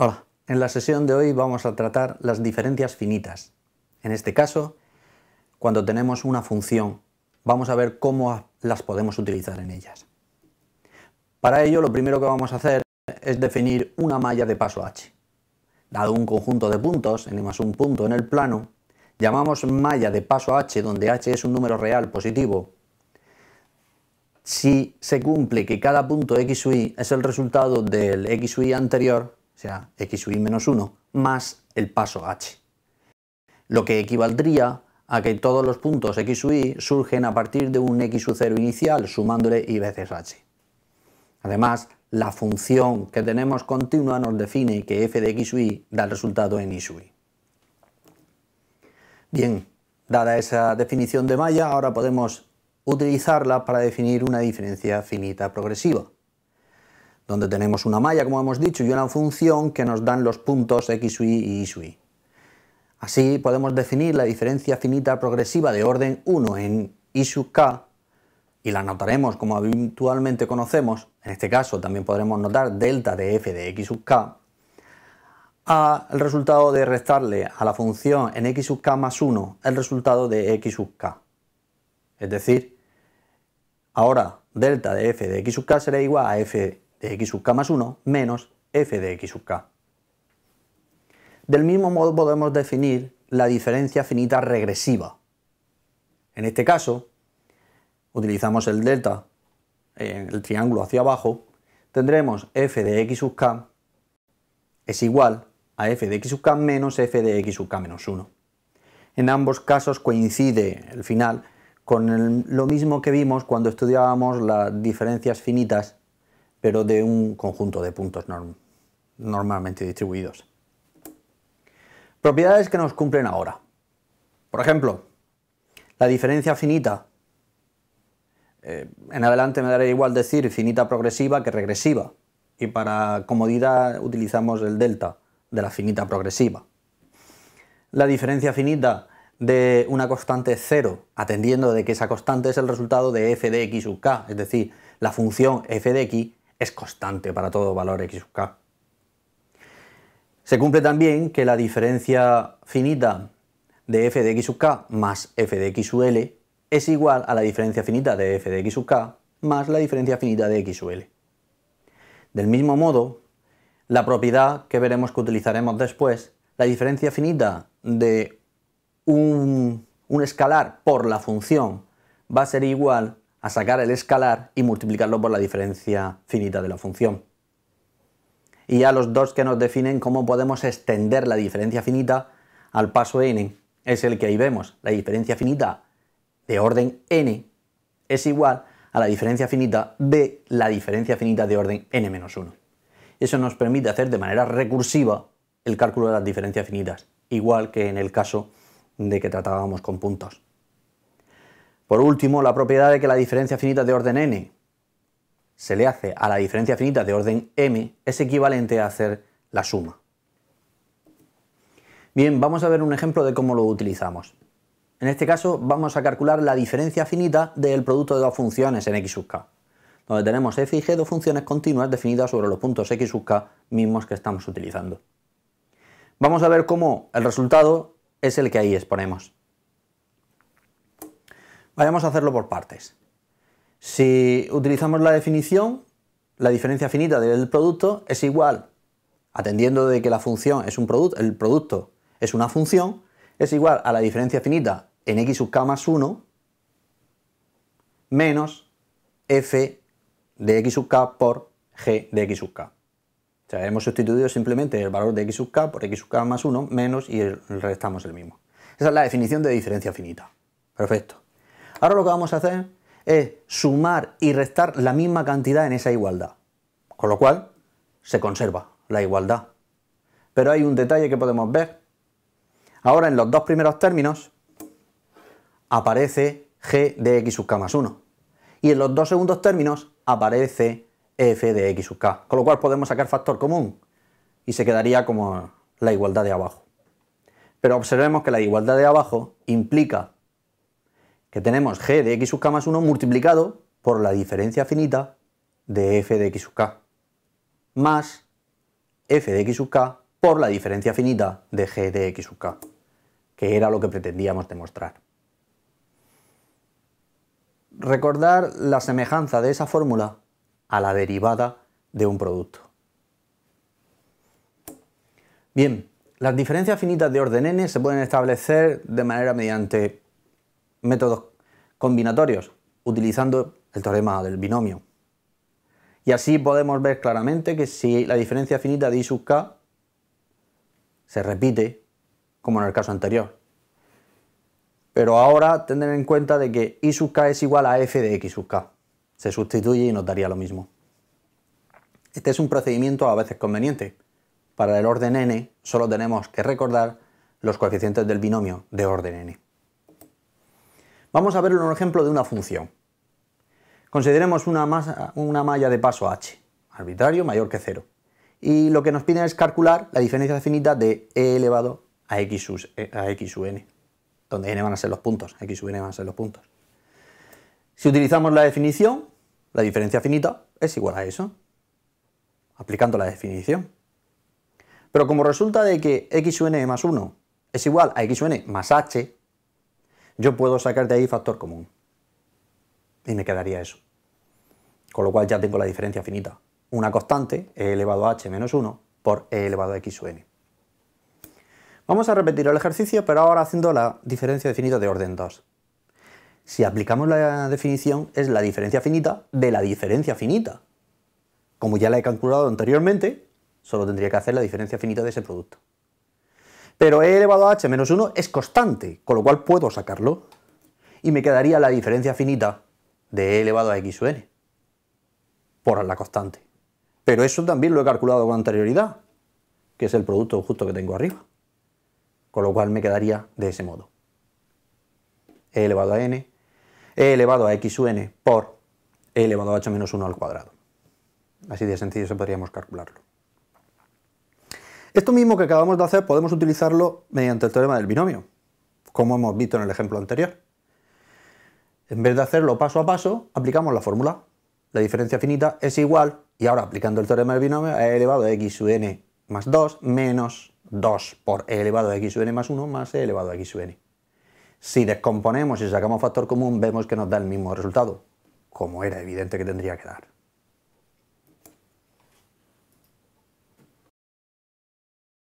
Hola, en la sesión de hoy vamos a tratar las diferencias finitas. En este caso, cuando tenemos una función, vamos a ver cómo las podemos utilizar en ellas. Para ello, lo primero que vamos a hacer es definir una malla de paso h. Dado un conjunto de puntos, n más un punto en el plano, llamamos malla de paso h, donde h es un número real positivo, si se cumple que cada punto x sub y es el resultado del x sub y anterior, o sea, x sub y menos 1, más el paso h. Lo que equivaldría a que todos los puntos x sub y surgen a partir de un x sub 0 inicial, sumándole y veces h. Además, la función que tenemos continua nos define que f de x sub y da el resultado en y sub y. Bien, dada esa definición de malla, ahora podemos utilizarla para definir una diferencia finita progresiva, donde tenemos una malla, como hemos dicho, y una función que nos dan los puntos x sub y y sub y. Así podemos definir la diferencia finita progresiva de orden 1 en y sub k, y la notaremos como habitualmente conocemos, en este caso también podremos notar delta de f de x sub k, a el resultado de restarle a la función en x sub k más 1 el resultado de x sub k. Es decir, ahora delta de f de x sub k será igual a f de x sub k más 1 menos f de x sub k. Del mismo modo podemos definir la diferencia finita regresiva. En este caso, utilizamos el delta en el triángulo hacia abajo, tendremos f de x sub k es igual a f de x sub k menos f de x sub k menos 1. En ambos casos coincide el final con lo mismo que vimos cuando estudiábamos las diferencias finitas, pero de un conjunto de puntos normalmente distribuidos. Propiedades que nos cumplen ahora. Por ejemplo, la diferencia finita, en adelante me dará igual decir finita progresiva que regresiva, y para comodidad utilizamos el delta de la finita progresiva. La diferencia finita de una constante 0, atendiendo de que esa constante es el resultado de f de x sub k, es decir, la función f de x es constante para todo valor x sub k. Se cumple también que la diferencia finita de f de x sub k más f de x sub l es igual a la diferencia finita de f de x sub k más la diferencia finita de x sub l. Del mismo modo, la propiedad que veremos que utilizaremos después, la diferencia finita de un escalar por la función va a ser igual a sacar el escalar y multiplicarlo por la diferencia finita de la función. Y ya los dos que nos definen cómo podemos extender la diferencia finita al paso n es el que ahí vemos. La diferencia finita de orden n es igual a la diferencia finita de la diferencia finita de orden n-1. Eso nos permite hacer de manera recursiva el cálculo de las diferencias finitas, igual que en el caso de que tratábamos con puntos. Por último, la propiedad de que la diferencia finita de orden n se le hace a la diferencia finita de orden m es equivalente a hacer la suma. Bien, vamos a ver un ejemplo de cómo lo utilizamos. En este caso vamos a calcular la diferencia finita del producto de dos funciones en x sub k, donde tenemos f y g, dos funciones continuas definidas sobre los puntos x sub k mismos que estamos utilizando. Vamos a ver cómo el resultado es el que ahí exponemos. Vayamos a hacerlo por partes. Si utilizamos la definición, la diferencia finita del producto es igual, atendiendo de que la función es un producto, el producto es una función, es igual a la diferencia finita en x sub k más 1 menos f de x sub k por g de x sub k. O sea, hemos sustituido simplemente el valor de x sub k por x sub k más 1 menos y el restamos el mismo. Esa es la definición de diferencia finita. Perfecto. Ahora lo que vamos a hacer es sumar y restar la misma cantidad en esa igualdad, con lo cual se conserva la igualdad. Pero hay un detalle que podemos ver. Ahora en los dos primeros términos aparece g de x sub k más 1 y en los dos segundos términos aparece f de x sub k, con lo cual podemos sacar factor común y se quedaría como la igualdad de abajo. Pero observemos que la igualdad de abajo implica que tenemos g de x sub k más 1 multiplicado por la diferencia finita de f de x sub k, más f de x sub k por la diferencia finita de g de x sub k, que era lo que pretendíamos demostrar. Recordar la semejanza de esa fórmula a la derivada de un producto. Bien, las diferencias finitas de orden n se pueden establecer de manera mediante métodos combinatorios, utilizando el teorema del binomio. Y así podemos ver claramente que si la diferencia finita de y sub k se repite, como en el caso anterior. Pero ahora tener en cuenta de que y sub k es igual a f de x sub k. Se sustituye y nos daría lo mismo. Este es un procedimiento a veces conveniente. Para el orden n solo tenemos que recordar los coeficientes del binomio de orden n. Vamos a ver un ejemplo de una función. Consideremos una malla de paso h, arbitrario mayor que 0. Y lo que nos piden es calcular la diferencia finita de e elevado a x sub n, donde n van a ser los puntos, x sub n van a ser los puntos. Si utilizamos la definición, la diferencia finita es igual a eso, aplicando la definición. Pero como resulta de que x sub n más 1 es igual a x sub n más h, yo puedo sacar de ahí factor común. Y me quedaría eso. Con lo cual ya tengo la diferencia finita. Una constante, e elevado a h menos 1, por e elevado a x sub n. Vamos a repetir el ejercicio, pero ahora haciendo la diferencia finita de orden 2. Si aplicamos la definición, es la diferencia finita de la diferencia finita. Como ya la he calculado anteriormente, solo tendría que hacer la diferencia finita de ese producto. Pero e elevado a h menos 1 es constante, con lo cual puedo sacarlo. Y me quedaría la diferencia finita de e elevado a x sub n, por la constante. Pero eso también lo he calculado con anterioridad, que es el producto justo que tengo arriba. Con lo cual me quedaría de ese modo. E elevado a n, e elevado a x sub n por e elevado a h menos 1 al cuadrado. Así de sencillo se podríamos calcularlo. Esto mismo que acabamos de hacer podemos utilizarlo mediante el teorema del binomio, como hemos visto en el ejemplo anterior. En vez de hacerlo paso a paso, aplicamos la fórmula. La diferencia finita es igual, y ahora aplicando el teorema del binomio, a e elevado a x sub n más 2 menos 2 por e elevado a x sub n más 1 más e elevado a x sub n. Si descomponemos y sacamos factor común, vemos que nos da el mismo resultado, como era evidente que tendría que dar.